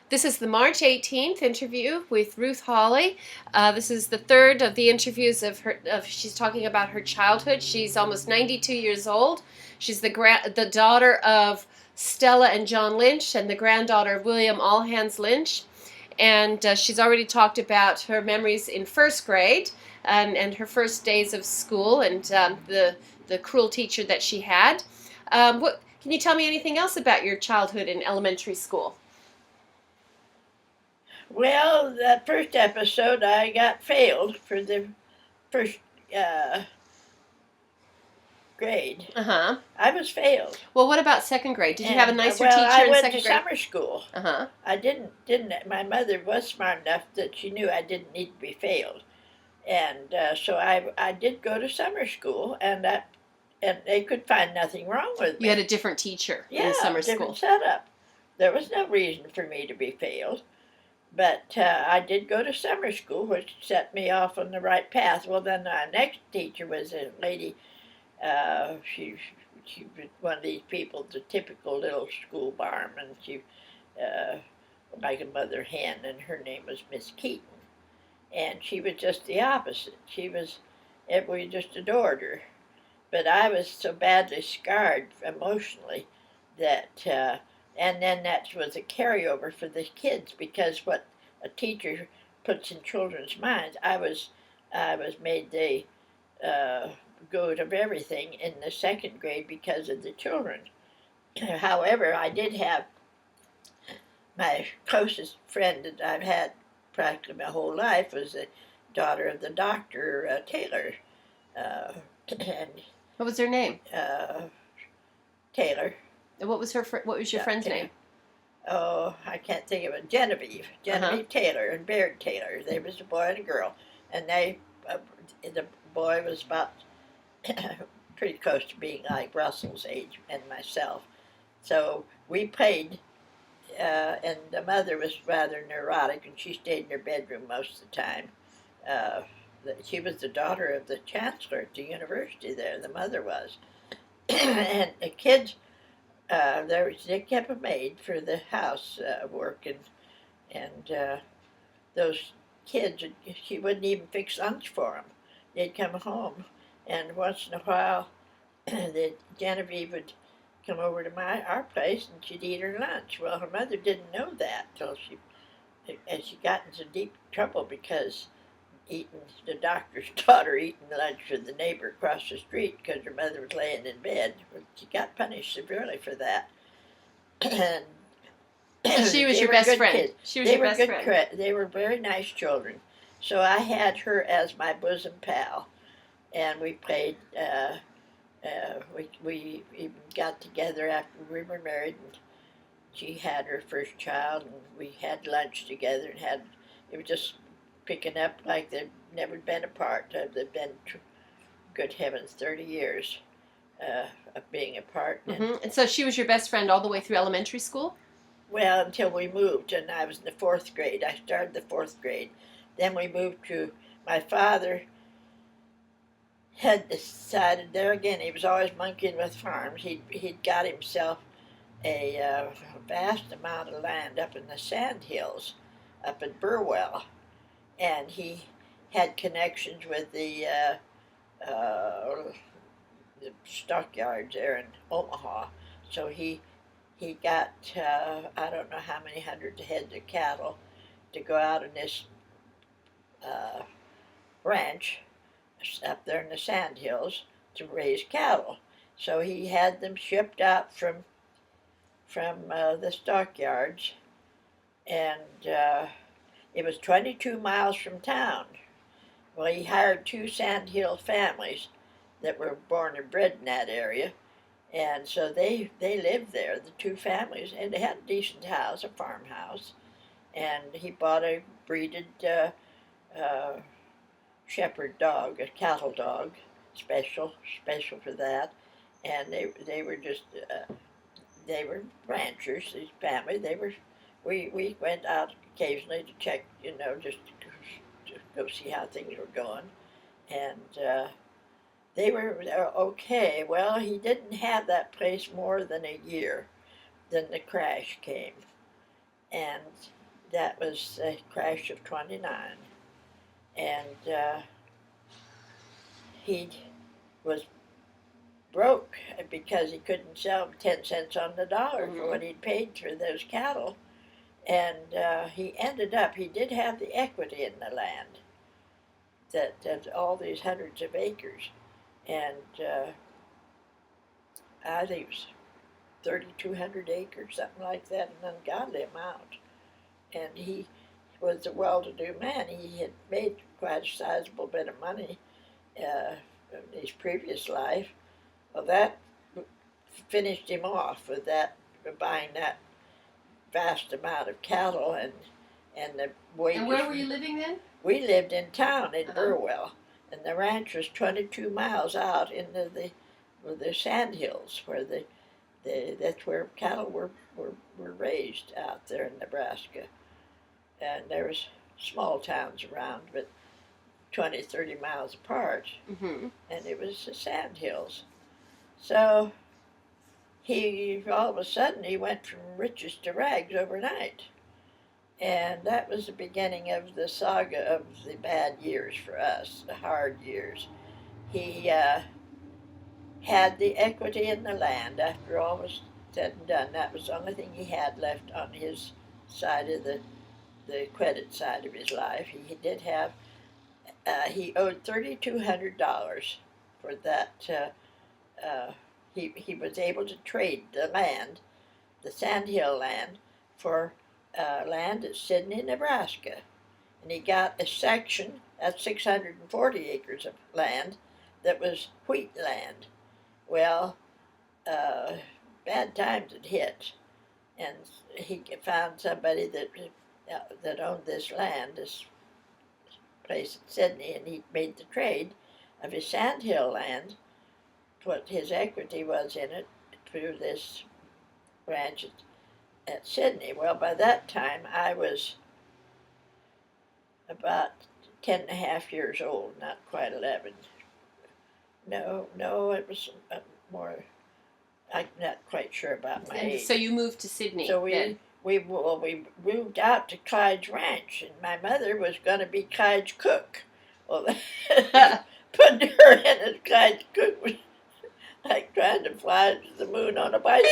This is the March 18th interview with Ruth Hawley. This is the third of the interviews of her. She's talking about her childhood. She's almost 92 years old. She's the daughter of Stella and John Lynch and the granddaughter of William Allhands Lynch. And she's already talked about her memories in first grade and her first days of school and the cruel teacher that she had. Can you tell me anything else about your childhood in elementary school? Well, that first episode, I got failed for the first uh, grade. Uh-huh. I was failed. Well, what about second grade? Did you have a nicer well, teacher I in went second to grade? summer school. Uh-huh. I didn't. My mother was smart enough that she knew I didn't need to be failed, and so I did go to summer school, and they could find nothing wrong with me. You had a different teacher Yeah, in summer different school. setup. There was no reason for me to be failed. But I did go to summer school, which set me off on the right path. Well, then our next teacher was a lady. She was one of these people, the typical little school barm, and she uh, like a mother hen, and her name was Miss Keaton, and she was just the opposite. We just adored her, but I was so badly scarred emotionally that. And then that was a carryover for the kids because what a teacher puts in children's minds, I was made the goat of everything in the second grade because of the children. However, I did have my closest friend that I've had practically my whole life was the daughter of the doctor Taylor, and What was her name? Taylor. What was what was your friend's name? Oh, I can't think of it. Genevieve Taylor and Baird Taylor. They was a boy and a girl, and the boy was about pretty close to being like Russell's age and myself. So we played, and the mother was rather neurotic, and she stayed in her bedroom most of the time. Uh, she was the daughter of the chancellor at the university there. The mother was, and the kids. They kept a maid for the house work, and those kids, she wouldn't even fix lunch for them. They'd come home, and once in a while, Genevieve would come over to our place, and she'd eat her lunch. Well, her mother didn't know that till she got into deep trouble because the doctor's daughter eating lunch with the neighbor across the street because her mother was laying in bed. She got punished severely for that. And so she was your best friend. Kids. She was your best friend. They were very nice children. So I had her as my bosom pal, and we played. We even got together after we were married, and she had her first child, and we had lunch together, and it was just picking up like they'd never been apart. They've been, good heavens, 30 years of being apart. And so she was your best friend all the way through elementary school? Well, until we moved, and I was in the fourth grade. I started the fourth grade. Then we moved to, my father had decided, there again, he was always monkeying with farms. He'd got himself a vast amount of land up in the sand hills, up in Burwell. And he had connections with the stockyards there in Omaha. So he got I don't know how many hundreds of heads of cattle to go out in this ranch up there in the sand hills to raise cattle. So he had them shipped out from the stockyards, and it was 22 miles from town. Well, he hired two sandhill families that were born and bred in that area, and so they lived there, the two families, and they had a decent house, a farmhouse, and he bought a breeded shepherd dog, a cattle dog, special for that, and they were just they were ranchers. These family, we went out occasionally to check, just to go see how things were going, and they were okay. Well, he didn't have that place more than a year. Then the crash came, and that was the crash of 29. And he was broke because he couldn't sell 10 cents on the dollar for what he'd paid for those cattle. And he ended up, he did have the equity in the land, that all these hundreds of acres. And I think it was 3,200 acres, something like that, an ungodly amount. And he was a well-to-do man. He had made quite a sizable bit of money in his previous life. Well, that finished him off with that, buying that vast amount of cattle and the wages. And where were you living then? We lived in town in Burwell, and the ranch was 22 miles out into the sand hills, where that's where cattle were raised out there in Nebraska. And there was small towns around, but 20, 30 miles apart, and it was the sand hills. So he, all of a sudden, he went from riches to rags overnight. And that was the beginning of the saga of the bad years for us, the hard years. He had the equity in the land after all was said and done. That was the only thing he had left on his side of the credit side of his life. He did have, he owed $3,200 for that. He was able to trade the land, the sandhill land, for land at Sidney, Nebraska. And he got a section, that's 640 acres of land, that was wheat land. Well, bad times had hit, and he found somebody that owned this land, this place at Sidney, and he made the trade of his sandhill land, what his equity was in it, through this ranch at Sidney. Well, by that time, I was about 10 and a half years old, not quite 11. No, it was more, I'm not quite sure about my age. So you moved to Sydney. So we moved out to Clyde's ranch, and my mother was going to be Clyde's cook. Well, putting her in as Clyde's cook was like trying to fly to the moon on a bicycle.